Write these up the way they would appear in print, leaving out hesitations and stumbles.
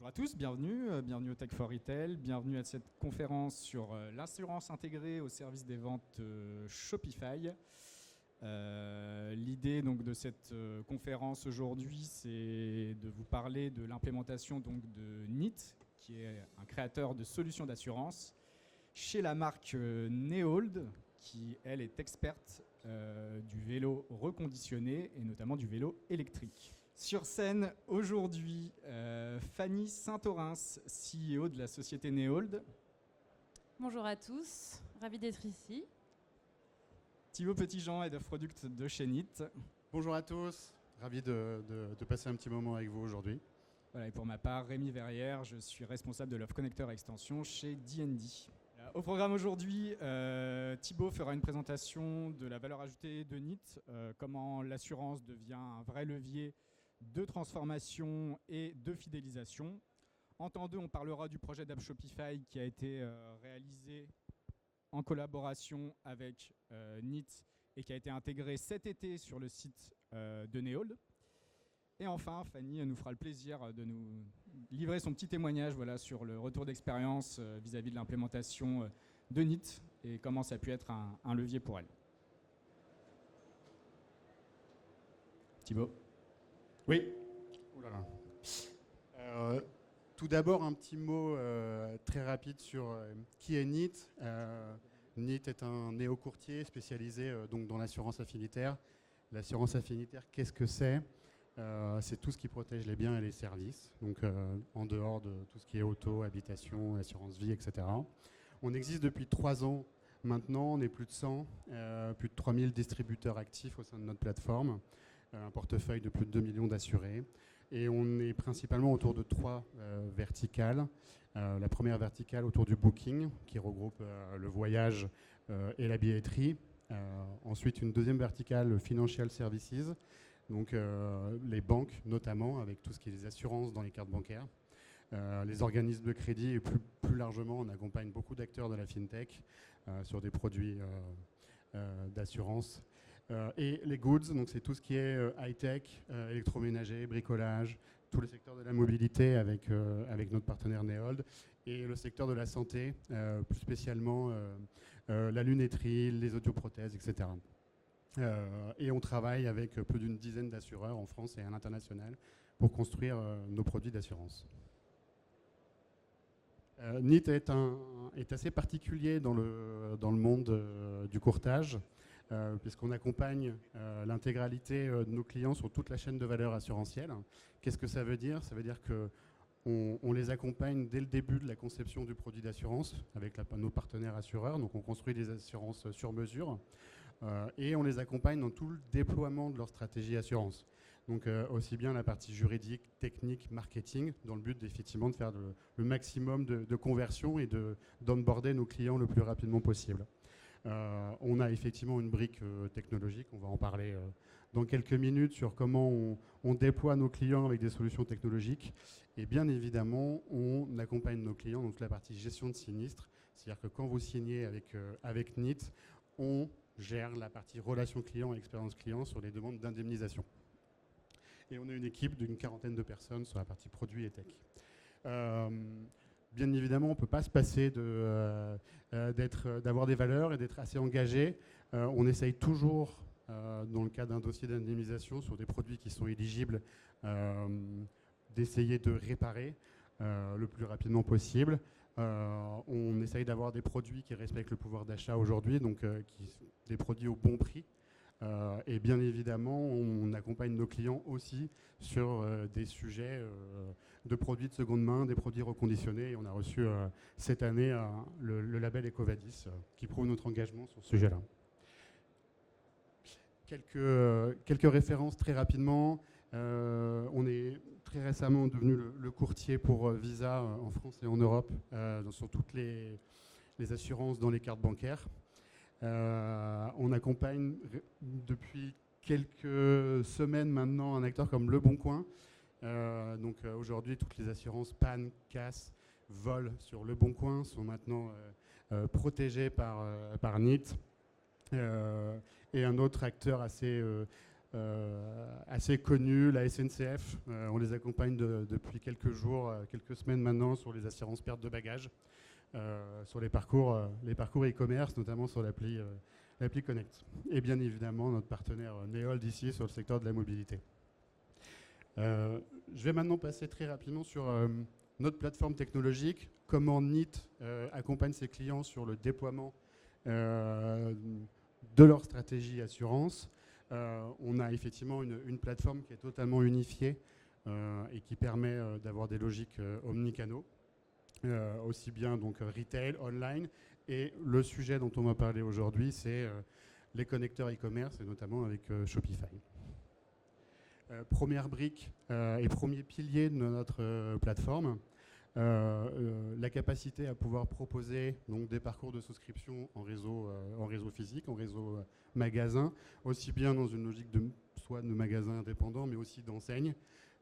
Bonjour à tous, bienvenue au Tech for Retail, bienvenue à cette conférence sur l'assurance intégrée au service des ventes Shopify. L'idée donc de cette conférence aujourd'hui, c'est de vous parler de l'implémentation donc de NIT, qui est un créateur de solutions d'assurance chez la marque Neold, qui elle est experte du vélo reconditionné et notamment du vélo électrique. Sur scène aujourd'hui, Fanny Saint-Orens, CEO de la société Neold. Bonjour à tous, ravi d'être ici. Thibaut Petitjean, Head of Product de chez NIT. Bonjour à tous, ravi de passer un petit moment avec vous aujourd'hui. Voilà, et pour ma part, Rémi Verrière, je suis responsable de l'offre connecteur extension chez D&D. Au programme aujourd'hui, Thibaut fera une présentation de la valeur ajoutée de NIT, comment l'assurance devient un vrai levier de transformation et de fidélisation. En temps 2, on parlera du projet d'App Shopify qui a été réalisé en collaboration avec NIT et qui a été intégré cet été sur le site de Neold. Et enfin, Fanny nous fera le plaisir de nous livrer son petit témoignage sur le retour d'expérience vis-à-vis de l'implémentation de NIT et comment ça a pu être un levier pour elle. Thibaut. Oui. Ouh là là. Tout d'abord, un petit mot très rapide sur qui est NIT. NIT est un néo-courtier spécialisé donc dans l'assurance affinitaire. L'assurance affinitaire, qu'est-ce que c'est ? C'est tout ce qui protège les biens et les services, donc en dehors de tout ce qui est auto, habitation, assurance vie, etc. On existe depuis 3 ans maintenant, on est plus de 100, plus de 3000 distributeurs actifs au sein de notre plateforme, un portefeuille de plus de 2 millions d'assurés. Et on est principalement autour de 3 verticales. La première verticale autour du booking, qui regroupe le voyage et la billetterie. Ensuite, une deuxième verticale, le financial services, donc les banques notamment, avec tout ce qui est les assurances dans les cartes bancaires. Les organismes de crédit et plus largement, on accompagne beaucoup d'acteurs de la fintech sur des produits d'assurance. Et les goods, donc c'est tout ce qui est high-tech, électroménager, bricolage, tous les secteurs de la mobilité avec notre partenaire Neold, et le secteur de la santé, plus spécialement la lunetterie, les audioprothèses, etc. Et on travaille avec plus d'une dizaine d'assureurs en France et à l'international pour construire nos produits d'assurance. NIT est assez particulier dans le monde du courtage, puisqu'on accompagne l'intégralité de nos clients sur toute la chaîne de valeur assurantielle. Qu'est-ce que ça veut dire ? Ça veut dire qu'on les accompagne dès le début de la conception du produit d'assurance avec nos partenaires assureurs. Donc on construit des assurances sur mesure et on les accompagne dans tout le déploiement de leur stratégie assurance. Donc aussi bien la partie juridique, technique, marketing, dans le but effectivement de faire le maximum de conversion et d'onboarder nos clients le plus rapidement possible. On a effectivement une brique technologique, on va en parler dans quelques minutes sur comment on déploie nos clients avec des solutions technologiques. Et bien évidemment, on accompagne nos clients dans toute la partie gestion de sinistre. C'est-à-dire que quand vous signez avec NIT, on gère la partie relation client et expérience client sur les demandes d'indemnisation. Et on a une équipe d'une 40aine de personnes sur la partie produit et tech. Bien évidemment, on ne peut pas se passer d'avoir des valeurs et d'être assez engagé. On essaye toujours, dans le cadre d'un dossier d'indemnisation sur des produits qui sont éligibles, d'essayer de réparer le plus rapidement possible. On essaye d'avoir des produits qui respectent le pouvoir d'achat aujourd'hui, donc des produits au bon prix. Et bien évidemment, on accompagne nos clients aussi sur des sujets de produits de seconde main, des produits reconditionnés. Et on a reçu cette année le label EcoVadis qui prouve notre engagement sur ce sujet-là. Quelques références très rapidement. On est très récemment devenu le courtier pour Visa en France et en Europe sur toutes les assurances dans les cartes bancaires. On accompagne depuis quelques semaines maintenant un acteur comme Le Bon Coin. Donc aujourd'hui, toutes les assurances panne, casse, vol sur Le Bon Coin sont maintenant protégées par NIT. Et un autre acteur assez assez connus, la SNCF. On les accompagne depuis quelques jours, quelques semaines maintenant sur les assurances perte de bagages, sur les parcours e-commerce, notamment sur l'appli Connect. Et bien évidemment notre partenaire Neold ici sur le secteur de la mobilité. Je vais maintenant passer très rapidement sur notre plateforme technologique, comment NIT accompagne ses clients sur le déploiement de leur stratégie assurance. On a effectivement une plateforme qui est totalement unifiée et qui permet d'avoir des logiques omnicanaux, aussi bien donc retail, online, et le sujet dont on va parler aujourd'hui, c'est les connecteurs e-commerce, et notamment avec Shopify. Première brique et premier pilier de notre plateforme, la capacité à pouvoir proposer donc, des parcours de souscription en réseau physique, en réseau magasin, aussi bien dans une logique soit de magasins indépendants, mais aussi d'enseignes.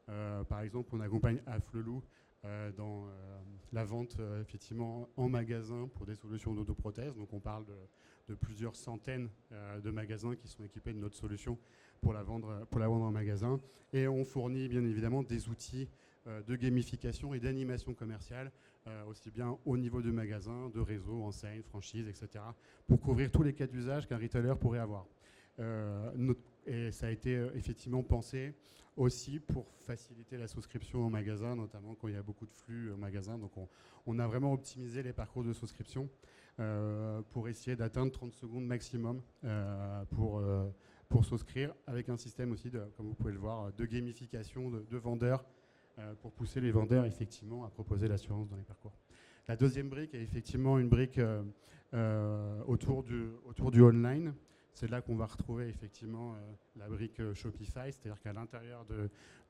Par exemple, on accompagne Afflelou dans la vente effectivement en magasin pour des solutions d'autoprothèse. Donc on parle de plusieurs centaines de magasins qui sont équipés de notre solution pour la vendre en magasin. Et on fournit bien évidemment des outils de gamification et d'animation commerciale, aussi bien au niveau du magasin, de réseau, enseigne, franchise, etc., pour couvrir tous les cas d'usage qu'un retailer pourrait avoir. Et ça a été effectivement pensé aussi pour faciliter la souscription en magasin, notamment quand il y a beaucoup de flux en magasin. Donc on a vraiment optimisé les parcours de souscription pour essayer d'atteindre 30 secondes maximum pour souscrire, avec un système aussi, comme vous pouvez le voir, de gamification de vendeurs pour pousser les vendeurs effectivement à proposer l'assurance dans les parcours. La deuxième brique est effectivement une brique autour du online. C'est là qu'on va retrouver effectivement la brique Shopify, c'est-à-dire qu'à l'intérieur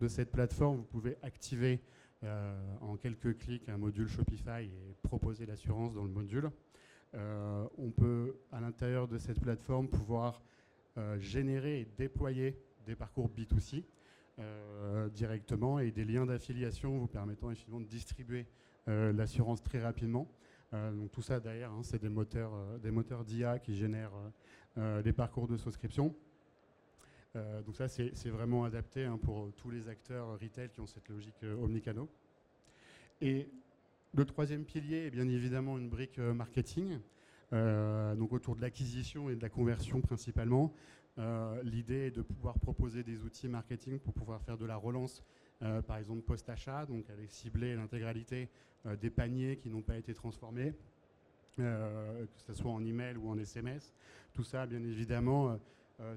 de cette plateforme, vous pouvez activer en quelques clics un module Shopify et proposer l'assurance dans le module. On peut, à l'intérieur de cette plateforme, pouvoir générer et déployer des parcours B2C directement et des liens d'affiliation vous permettant effectivement de distribuer l'assurance très rapidement. Donc tout ça d'ailleurs, hein, c'est des moteurs d'IA qui génèrent les parcours de souscription. Donc ça, c'est vraiment adapté hein, pour tous les acteurs retail qui ont cette logique omnicanaux. Et le troisième pilier est bien évidemment une brique marketing, donc autour de l'acquisition et de la conversion principalement. L'idée est de pouvoir proposer des outils marketing pour pouvoir faire de la relance, par exemple post-achat, donc avec cibler l'intégralité des paniers qui n'ont pas été transformés, que ce soit en email ou en SMS. Tout ça, bien évidemment,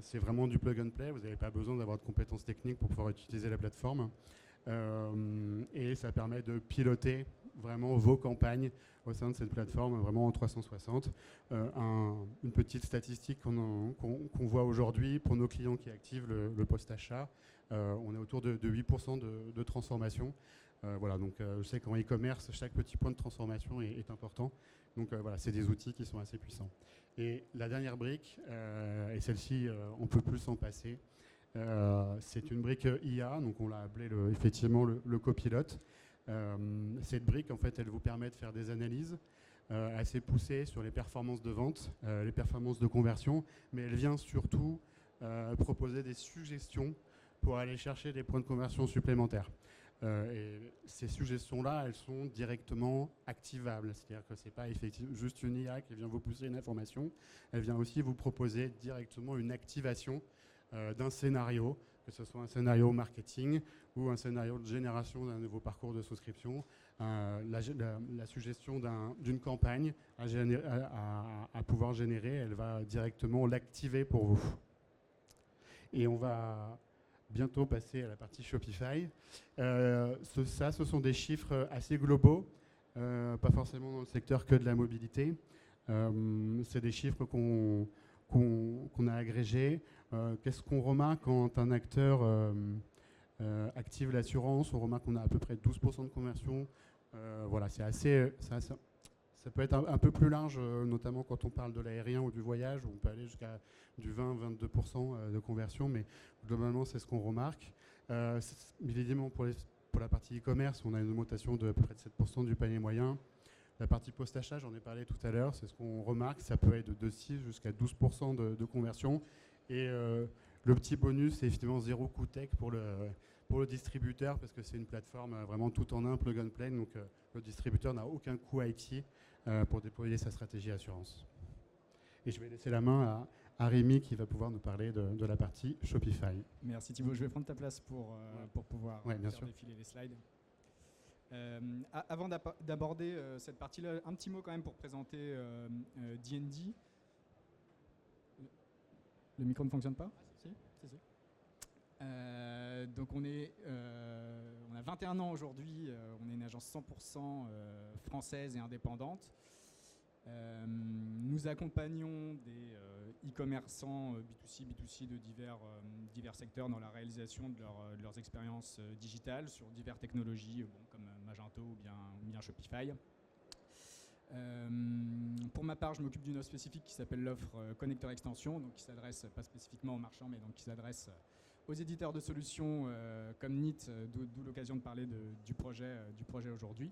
c'est vraiment du plug and play. Vous n'avez pas besoin d'avoir de compétences techniques pour pouvoir utiliser la plateforme. Et ça permet de piloter vraiment vos campagnes au sein de cette plateforme, vraiment en 360. Une petite statistique qu'on voit aujourd'hui pour nos clients qui activent le post-achat, on est autour de 8% de transformation. Voilà, donc je sais qu'en e-commerce, chaque petit point de transformation est important. Donc voilà, c'est des outils qui sont assez puissants. Et la dernière brique, et celle-ci, on ne peut plus s'en passer, c'est une brique IA, donc on l'a appelé effectivement le copilote. Cette brique, en fait, elle vous permet de faire des analyses assez poussées sur les performances de vente, les performances de conversion, mais elle vient surtout proposer des suggestions pour aller chercher des points de conversion supplémentaires. Et ces suggestions-là, elles sont directement activables, c'est-à-dire que ce n'est pas effectivement juste une IA qui vient vous pousser une information, elle vient aussi vous proposer directement une activation d'un scénario, que ce soit un scénario marketing ou un scénario de génération d'un nouveau parcours de souscription, la suggestion d'une campagne à pouvoir générer, elle va directement l'activer pour vous. Et on va bientôt passer à la partie Shopify. Ce sont des chiffres assez globaux, pas forcément dans le secteur que de la mobilité. C'est des chiffres qu'on a agrégés. Qu'est-ce qu'on remarque quand un acteur active l'assurance? On remarque qu'on a à peu près 12% de conversion. Voilà, ça peut être un peu plus large, notamment quand on parle de l'aérien ou du voyage, où on peut aller jusqu'à du 20-22% de conversion, mais globalement, c'est ce qu'on remarque. Évidemment, pour la partie e-commerce, on a une augmentation de à peu près de 7% du panier moyen. La partie post-achat, j'en ai parlé tout à l'heure, c'est ce qu'on remarque, ça peut être de 6 jusqu'à 12% de conversion. Et Le petit bonus, c'est effectivement 0 coût tech pour le distributeur, parce que c'est une plateforme vraiment tout en un, plug and play, donc le distributeur n'a aucun coût IT pour déployer sa stratégie assurance. Et je vais laisser la main à Rémi qui va pouvoir nous parler de la partie Shopify. Merci Thibaut, je vais prendre ta place pour pouvoir faire défiler les slides. Avant d'aborder cette partie-là, un petit mot quand même pour présenter D&D. Le micro ne fonctionne pas ? Si. Donc on a 21 ans aujourd'hui, on est une agence 100% française et indépendante. Nous accompagnons des e-commerçants B2C, B2C de divers secteurs dans la réalisation de leurs expériences digitales sur diverses technologies comme Magento ou bien Shopify. Pour ma part, je m'occupe d'une offre spécifique qui s'appelle l'offre Connecteur Extension, donc qui s'adresse pas spécifiquement aux marchands, mais donc qui s'adresse aux éditeurs de solutions comme NIT, d'où l'occasion de parler du projet aujourd'hui.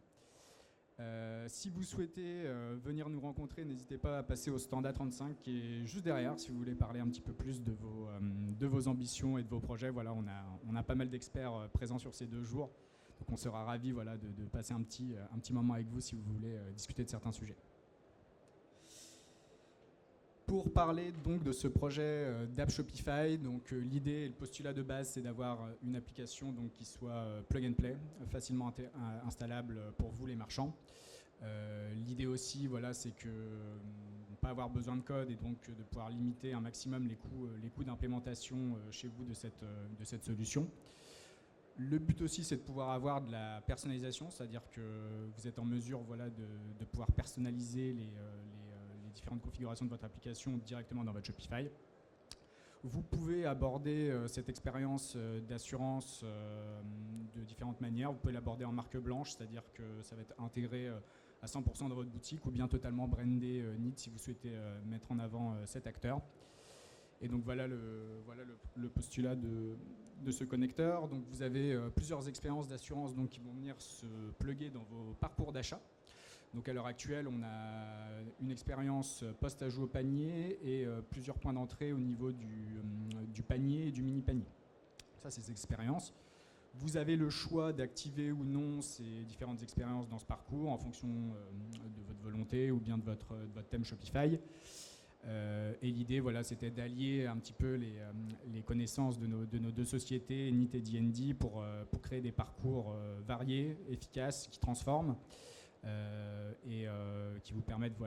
Si vous souhaitez venir nous rencontrer, n'hésitez pas à passer au stand A35 qui est juste derrière si vous voulez parler un petit peu plus de vos ambitions et de vos projets. Voilà, on a pas mal d'experts présents sur ces 2 jours. Donc on sera ravis de passer un petit moment avec vous si vous voulez discuter de certains sujets. Pour parler donc de ce projet d'app Shopify, donc l'idée et le postulat de base, c'est d'avoir une application donc, qui soit plug and play, facilement installable pour vous les marchands. L'idée aussi, c'est que ne pas avoir besoin de code et donc de pouvoir limiter un maximum les coûts d'implémentation chez vous de cette solution. Le but aussi, c'est de pouvoir avoir de la personnalisation, c'est-à-dire que vous êtes en mesure de pouvoir personnaliser les différentes configurations de votre application directement dans votre Shopify. Vous pouvez aborder cette expérience d'assurance de différentes manières. Vous pouvez l'aborder en marque blanche, c'est-à-dire que ça va être intégré à 100% dans votre boutique, ou bien totalement brandé NIT si vous souhaitez mettre en avant cet acteur. Et donc voilà le postulat de ce connecteur. Donc vous avez plusieurs expériences d'assurance qui vont venir se plugger dans vos parcours d'achat. Donc à l'heure actuelle, on a une expérience post-ajout au panier et plusieurs points d'entrée au niveau du panier et du mini-panier. Ça, c'est ces expériences. Vous avez le choix d'activer ou non ces différentes expériences dans ce parcours en fonction de votre volonté ou bien de votre thème Shopify. Et l'idée, c'était d'allier un petit peu les connaissances de nos 2 sociétés, NIT et D&D, pour créer des parcours variés, efficaces, qui transforment. Et qui vous permettent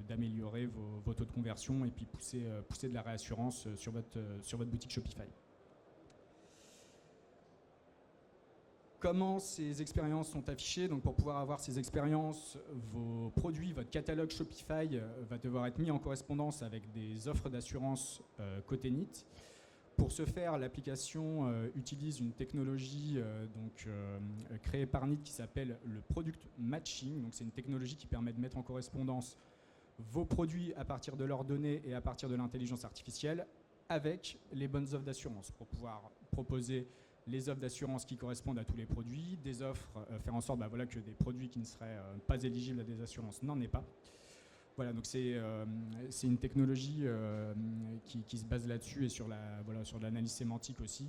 d'améliorer vos taux de conversion et puis pousser de la réassurance sur votre boutique Shopify. Comment ces expériences sont affichées? Donc pour pouvoir avoir ces expériences, vos produits, votre catalogue Shopify va devoir être mis en correspondance avec des offres d'assurance côté NIT. Pour ce faire, l'application utilise une technologie créée par NIT qui s'appelle le Product Matching. Donc c'est une technologie qui permet de mettre en correspondance vos produits à partir de leurs données et à partir de l'intelligence artificielle avec les bonnes offres d'assurance pour pouvoir proposer les offres d'assurance qui correspondent à tous les produits, des offres, faire en sorte que des produits qui ne seraient pas éligibles à des assurances n'en aient pas. Voilà, donc c'est une technologie qui se base là-dessus et sur l'analyse sémantique aussi.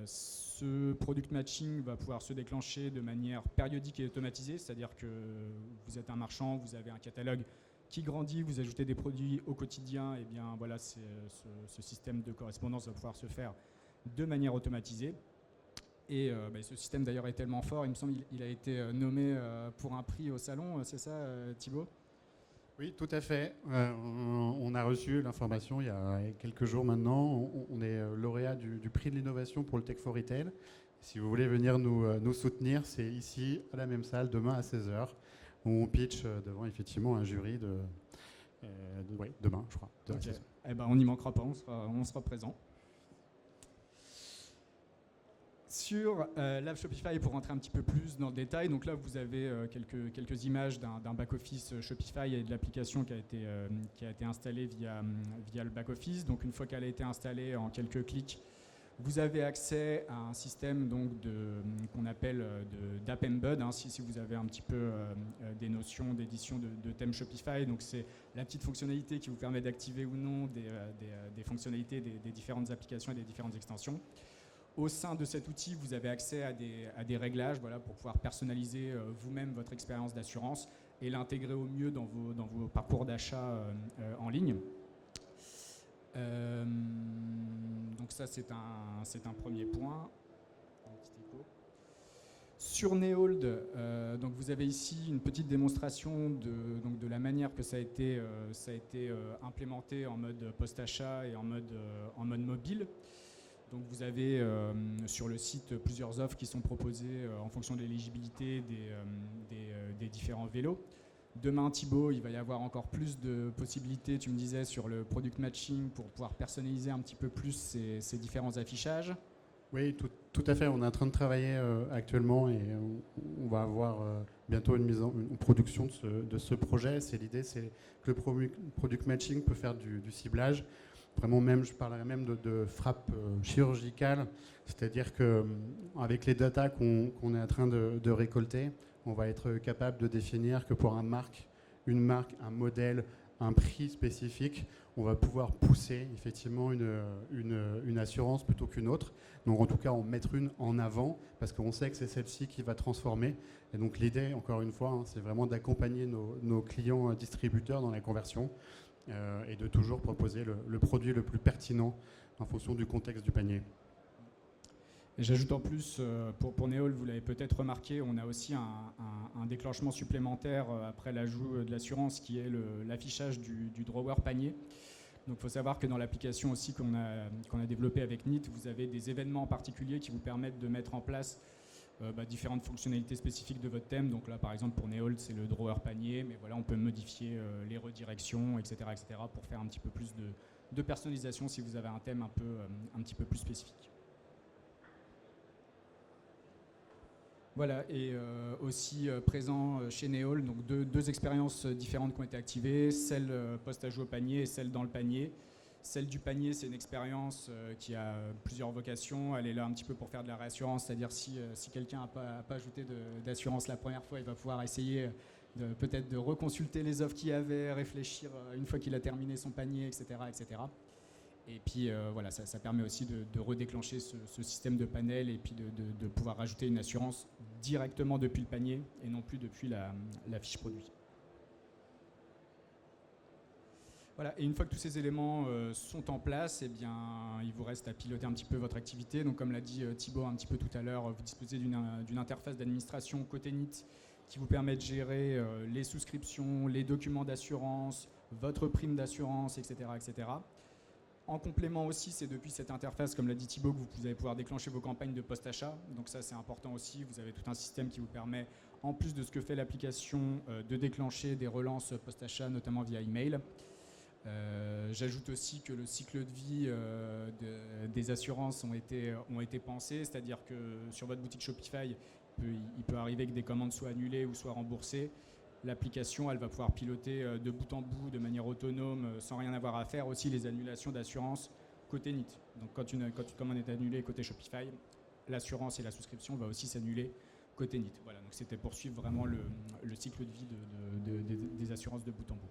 Ce product matching va pouvoir se déclencher de manière périodique et automatisée, c'est-à-dire que vous êtes un marchand, vous avez un catalogue qui grandit, vous ajoutez des produits au quotidien, et bien voilà, ce système de correspondance va pouvoir se faire de manière automatisée. Et ce système d'ailleurs est tellement fort, il me semble qu'il a été nommé pour un prix au salon, c'est ça Thibaut? Oui, tout à fait. On a reçu l'information il y a quelques jours maintenant. On est lauréat du prix de l'innovation pour le Tech for Retail. Si vous voulez venir nous soutenir, c'est ici, à la même salle, demain à 16h, où on pitch devant effectivement un jury demain, je crois. Okay. On n'y manquera pas, on sera présent. Sur l'app Shopify, pour rentrer un petit peu plus dans le détail, donc là vous avez quelques images d'un back-office Shopify et de l'application qui a été installée via le back-office. Donc une fois qu'elle a été installée, en quelques clics, Vous avez accès à un système donc qu'on appelle d'app embed, hein, si vous avez un petit peu des notions d'édition de thème Shopify. Donc c'est la petite fonctionnalité qui vous permet d'activer ou non des fonctionnalités des différentes applications et des différentes extensions. Au sein de cet outil, vous avez accès à des réglages, voilà, pour pouvoir personnaliser vous-même votre expérience d'assurance et l'intégrer au mieux dans vos parcours d'achat en ligne. Donc ça, c'est un premier point. Un petit écho. Sur Neold, donc vous avez ici une petite démonstration de la manière que ça a été implémenté en mode post-achat et en mode mobile. Donc vous avez sur le site plusieurs offres qui sont proposées en fonction de l'éligibilité des différents vélos. Demain, Thibaut, il va y avoir encore plus de possibilités, tu me disais, sur le product matching pour pouvoir personnaliser un petit peu plus ces différents affichages. Oui, tout à fait. On est en train de travailler actuellement et on va avoir bientôt une production de ce projet. L'idée, c'est que le product matching peut faire du ciblage. Vraiment, je parlerais même de frappe chirurgicale, c'est-à-dire qu'avec les datas qu'on est en train de récolter, on va être capable de définir que pour une marque, un modèle, un prix spécifique, on va pouvoir pousser effectivement une assurance plutôt qu'une autre. Donc en tout cas, en mettre une en avant parce qu'on sait que c'est celle-ci qui va transformer. Et donc l'idée, encore une fois, c'est vraiment d'accompagner nos clients distributeurs dans la conversion et de toujours proposer le produit le plus pertinent en fonction du contexte du panier. Et j'ajoute en plus, pour Neold, vous l'avez peut-être remarqué, on a aussi un déclenchement supplémentaire après l'ajout de l'assurance qui est l'affichage du drawer panier. Donc il faut savoir que dans l'application aussi qu'on a développée avec NIT, vous avez des événements particuliers qui vous permettent de mettre en place différentes fonctionnalités spécifiques de votre thème. Donc là, par exemple, pour Neold, c'est le drawer panier, mais voilà, on peut modifier les redirections, etc., pour faire un petit peu plus de personnalisation si vous avez un thème un petit peu plus spécifique. Voilà, et aussi présent chez Neold, donc deux expériences différentes qui ont été activées, celle post-ajout au panier et celle dans le panier. Celle du panier, c'est une expérience qui a plusieurs vocations. Elle est là un petit peu pour faire de la réassurance, c'est-à-dire si quelqu'un n'a pas ajouté d'assurance la première fois, il va pouvoir essayer peut-être de reconsulter les offres qu'il y avait, réfléchir une fois qu'il a terminé son panier, etc. Et puis voilà, ça permet aussi de redéclencher ce système de panel et puis de pouvoir rajouter une assurance directement depuis le panier et non plus depuis la fiche produit. Voilà, et une fois que tous ces éléments sont en place, eh bien, il vous reste à piloter un petit peu votre activité. Donc comme l'a dit Thibaut un petit peu tout à l'heure, vous disposez d'une interface d'administration côté NIT qui vous permet de gérer les souscriptions, les documents d'assurance, votre prime d'assurance, etc. En complément aussi, c'est depuis cette interface, comme l'a dit Thibaut, que vous allez pouvoir déclencher vos campagnes de post-achat. Donc ça, c'est important aussi. Vous avez tout un système qui vous permet, en plus de ce que fait l'application, de déclencher des relances post-achat, notamment via email. J'ajoute aussi que le cycle de vie des assurances ont été pensés, c'est-à-dire que sur votre boutique Shopify, il peut arriver que des commandes soient annulées ou soient remboursées. L'application, elle va pouvoir piloter de bout en bout, de manière autonome, sans rien avoir à faire, aussi les annulations d'assurance côté NIT. Donc quand une commande est annulée côté Shopify, l'assurance et la souscription va aussi s'annuler côté NIT. Voilà, donc c'était pour suivre vraiment le cycle de vie des assurances de bout en bout.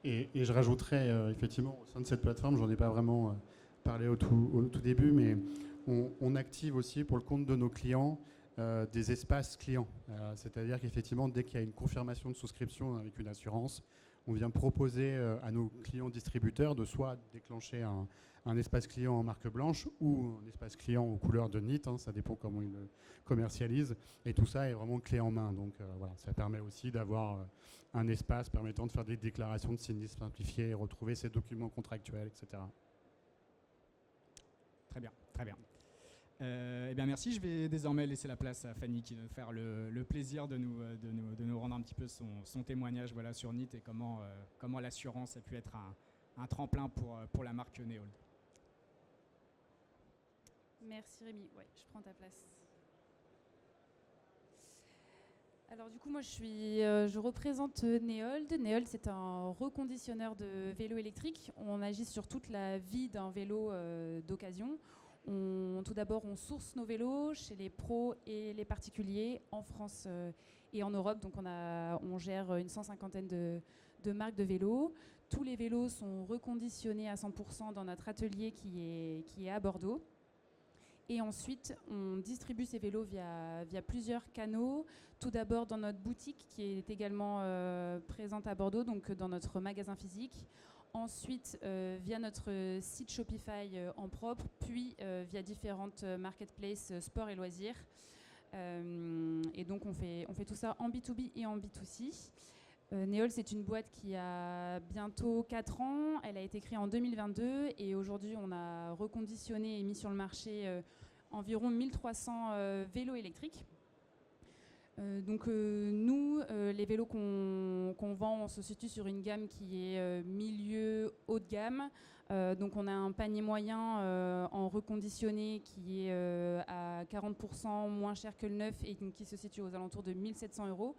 Et je rajouterais effectivement au sein de cette plateforme, j'en ai pas vraiment parlé au tout début, mais on active aussi pour le compte de nos clients des espaces clients. C'est-à-dire qu'effectivement, dès qu'il y a une confirmation de souscription avec une assurance, on vient proposer à nos clients distributeurs de soit déclencher un espace client en marque blanche ou un espace client aux couleurs de NIT, ça dépend comment ils le commercialisent. Et tout ça est vraiment clé en main. Donc voilà, ça permet aussi d'avoir un espace permettant de faire des déclarations de sinistres simplifiées et retrouver ces documents contractuels, etc. Très bien, très bien. Eh bien merci, je vais désormais laisser la place à Fanny qui va nous faire le plaisir de nous rendre un petit peu son témoignage voilà, sur NIT et comment l'assurance a pu être un tremplin pour la marque Neold. Merci Rémi, ouais, je prends ta place. Alors du coup, moi je représente Neold. Neold, c'est un reconditionneur de vélo électrique. On agit sur toute la vie d'un vélo d'occasion. Tout d'abord, on source nos vélos chez les pros et les particuliers en France et en Europe. Donc on gère une 150aine de marques de vélos. Tous les vélos sont reconditionnés à 100% dans notre atelier qui est à Bordeaux. Et ensuite, on distribue ces vélos via plusieurs canaux. Tout d'abord dans notre boutique qui est également présente à Bordeaux, donc dans notre magasin physique. Ensuite, via notre site Shopify en propre, puis via différentes marketplaces sport et loisirs. Et donc, on fait tout ça en B2B et en B2C. Neol, c'est une boîte qui a bientôt 4 ans. Elle a été créée en 2022 et aujourd'hui, on a reconditionné et mis sur le marché environ 1300 vélos électriques. Donc nous, les vélos qu'on vend, on se situe sur une gamme qui est milieu haut de gamme. Donc on a un panier moyen en reconditionné qui est à 40% moins cher que le neuf et donc qui se situe aux alentours de 1 700 €.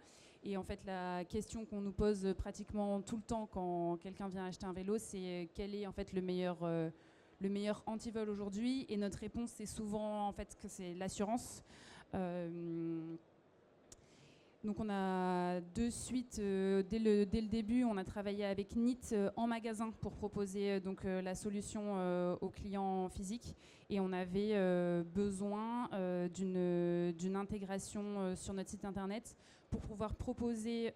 Et en fait, la question qu'on nous pose pratiquement tout le temps quand quelqu'un vient acheter un vélo, c'est quel est en fait le meilleur anti-vol aujourd'hui. Et notre réponse, c'est souvent en fait que c'est l'assurance. Donc on a de suite, dès le début, on a travaillé avec NIT en magasin pour proposer la solution aux clients physiques. Et on avait besoin d'une intégration sur notre site internet pour pouvoir proposer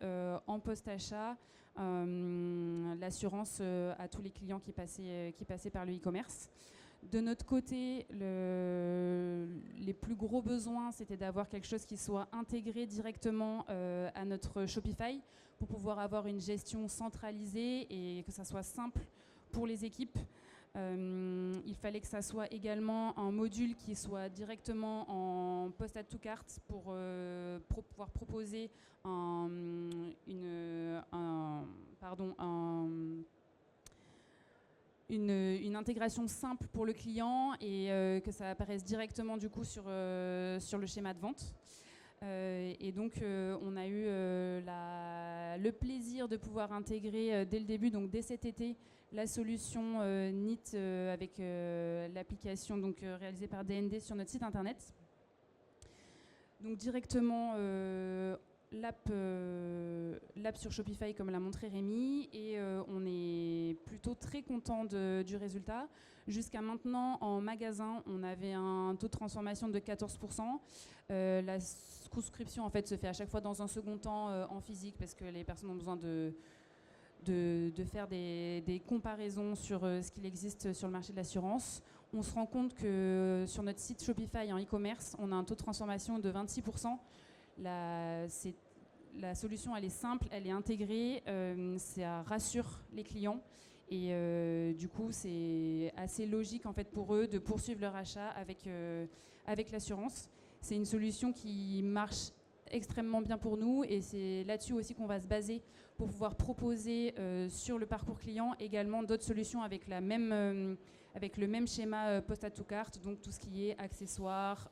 en post-achat l'assurance à tous les clients qui passaient par le e-commerce. De notre côté, les plus gros besoins, c'était d'avoir quelque chose qui soit intégré directement à notre Shopify pour pouvoir avoir une gestion centralisée et que ça soit simple pour les équipes. Il fallait que ça soit également un module qui soit directement en post-add to cart pour pouvoir proposer une intégration simple pour le client et que ça apparaisse directement du coup sur le schéma de vente. Et donc on a eu le plaisir de pouvoir intégrer dès le début, donc dès cet été, la solution NIT avec l'application réalisée par DND sur notre site internet. Donc directement l'app sur Shopify comme l'a montré Rémi et on est plutôt très content du résultat. Jusqu'à maintenant en magasin on avait un taux de transformation de 14%. La souscription en fait se fait à chaque fois dans un second temps en physique parce que les personnes ont besoin de faire des comparaisons sur ce qu'il existe sur le marché de l'assurance. On se rend compte que sur notre site Shopify en e-commerce on a un taux de transformation de 26%. La solution, elle est simple, elle est intégrée, ça rassure les clients et du coup, c'est assez logique en fait pour eux de poursuivre leur achat avec l'assurance. C'est une solution qui marche extrêmement bien pour nous et c'est là-dessus aussi qu'on va se baser pour pouvoir proposer sur le parcours client également d'autres solutions avec le même schéma post-add to cart, donc tout ce qui est accessoires,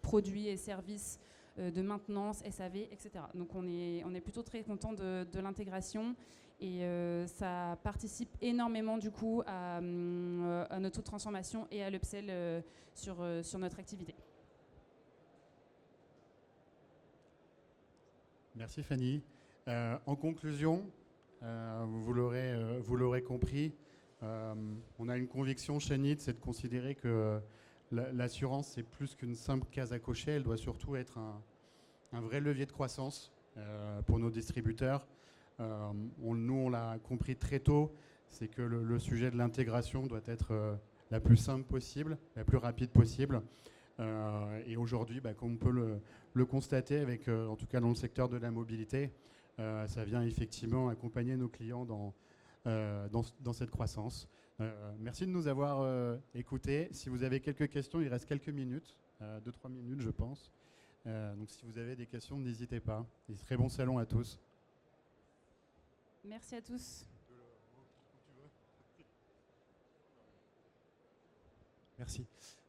produits et services de maintenance, SAV, etc. Donc on est plutôt très content de l'intégration et ça participe énormément du coup à notre taux de transformation et à l'upsell sur notre activité. Merci Fanny. En conclusion, vous l'aurez compris, on a une conviction chez NIT, c'est de considérer que l'assurance, c'est plus qu'une simple case à cocher, elle doit surtout être un vrai levier de croissance pour nos distributeurs. Nous, on l'a compris très tôt, c'est que le sujet de l'intégration doit être la plus simple possible, la plus rapide possible. Et aujourd'hui, comme on peut le constater, avec, en tout cas dans le secteur de la mobilité, ça vient effectivement accompagner nos clients dans cette croissance. Merci de nous avoir écoutés. Si vous avez quelques questions, il reste quelques minutes, 2-3 minutes je pense. Donc si vous avez des questions, n'hésitez pas. Et très bon salon à tous. Merci à tous. Merci.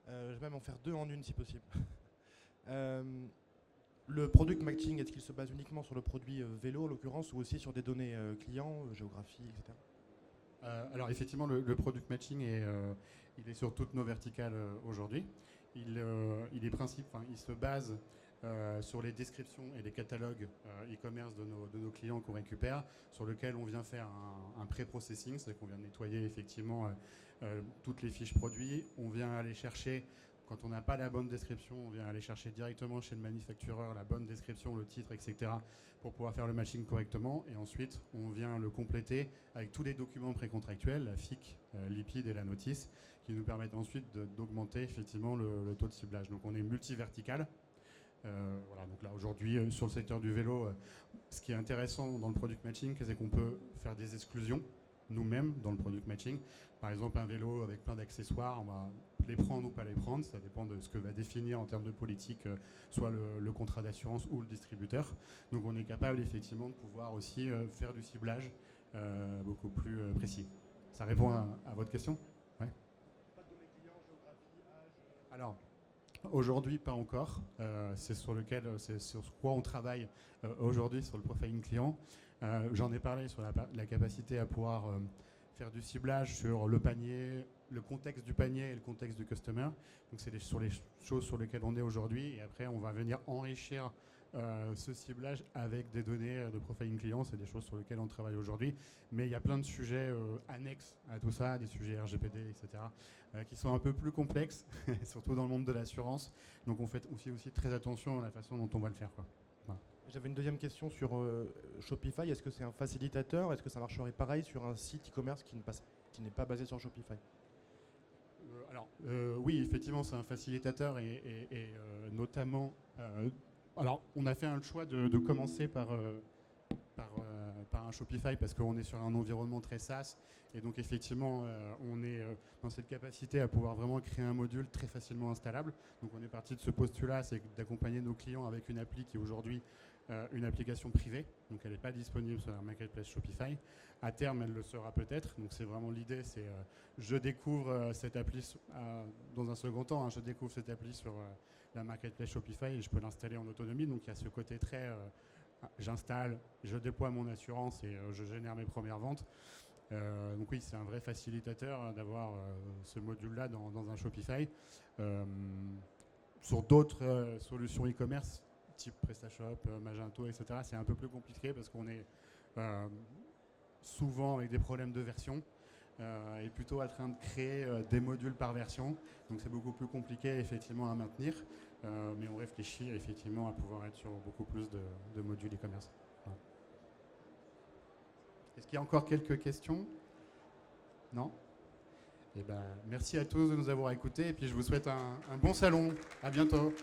Je vais même en faire 2 en une si possible. Le product matching, est-ce qu'il se base uniquement sur le produit vélo en l'occurrence ou aussi sur des données clients, géographie, etc. Alors effectivement, le product matching il est sur toutes nos verticales aujourd'hui. Il se base sur les descriptions et les catalogues e-commerce de nos clients qu'on récupère, sur lesquels on vient faire un pré-processing, c'est-à-dire qu'on vient nettoyer effectivement toutes les fiches produits. On vient aller chercher, quand on n'a pas la bonne description, on vient aller chercher directement chez le manufactureur la bonne description, le titre, etc., pour pouvoir faire le matching correctement. Et ensuite, on vient le compléter avec tous les documents précontractuels, la FIC, l'IPID et la notice, qui nous permettent ensuite d'augmenter effectivement le taux de ciblage. Donc on est multivertical. Voilà, donc là aujourd'hui sur le secteur du vélo, ce qui est intéressant dans le product matching, c'est qu'on peut faire des exclusions nous-mêmes dans le product matching. Par exemple, un vélo avec plein d'accessoires, on va les prendre ou pas les prendre, ça dépend de ce que va définir en termes de politique soit le contrat d'assurance ou le distributeur. Donc on est capable effectivement de pouvoir aussi faire du ciblage beaucoup plus précis. Ça répond à votre question? Ouais. Pas de données clients, géographie, âge. Alors, aujourd'hui, pas encore. C'est sur quoi on travaille aujourd'hui sur le profiling client. J'en ai parlé sur la capacité à pouvoir faire du ciblage sur le panier, le contexte du panier et le contexte du customer. Donc c'est sur les choses sur lesquelles on est aujourd'hui. Et après, on va venir enrichir ce ciblage avec des données de profiling client. C'est des choses sur lesquelles on travaille aujourd'hui. Mais il y a plein de sujets annexes à tout ça, des sujets RGPD, etc., qui sont un peu plus complexes, surtout dans le monde de l'assurance. Donc on fait aussi très attention à la façon dont on va le faire, quoi. Voilà. J'avais une deuxième question sur Shopify. Est-ce que c'est un facilitateur? Est-ce que ça marcherait pareil sur un site e-commerce qui n'est pas basé sur Shopify? Oui, effectivement, c'est un facilitateur et notamment... alors, on a fait un choix de commencer par un Shopify parce qu'on est sur un environnement très SaaS et donc effectivement, on est dans cette capacité à pouvoir vraiment créer un module très facilement installable. Donc, on est parti de ce postulat, c'est d'accompagner nos clients avec une appli qui est aujourd'hui une application privée, donc elle n'est pas disponible sur la marketplace Shopify. À terme, elle le sera peut-être. Donc c'est vraiment l'idée, c'est je découvre cette appli dans un second temps. Je découvre cette appli sur la marketplace Shopify et je peux l'installer en autonomie. Donc il y a ce côté très j'installe, je déploie mon assurance et je génère mes premières ventes. Donc oui, c'est un vrai facilitateur d'avoir ce module-là dans un Shopify. Sur d'autres solutions e-commerce, type PrestaShop, Magento, etc., c'est un peu plus compliqué parce qu'on est souvent avec des problèmes de version et plutôt en train de créer des modules par version. Donc c'est beaucoup plus compliqué effectivement à maintenir, mais on réfléchit effectivement à pouvoir être sur beaucoup plus de modules e-commerce. Voilà. Est-ce qu'il y a encore quelques questions? Non? Eh ben, merci à tous de nous avoir écoutés et puis je vous souhaite un bon salon. À bientôt.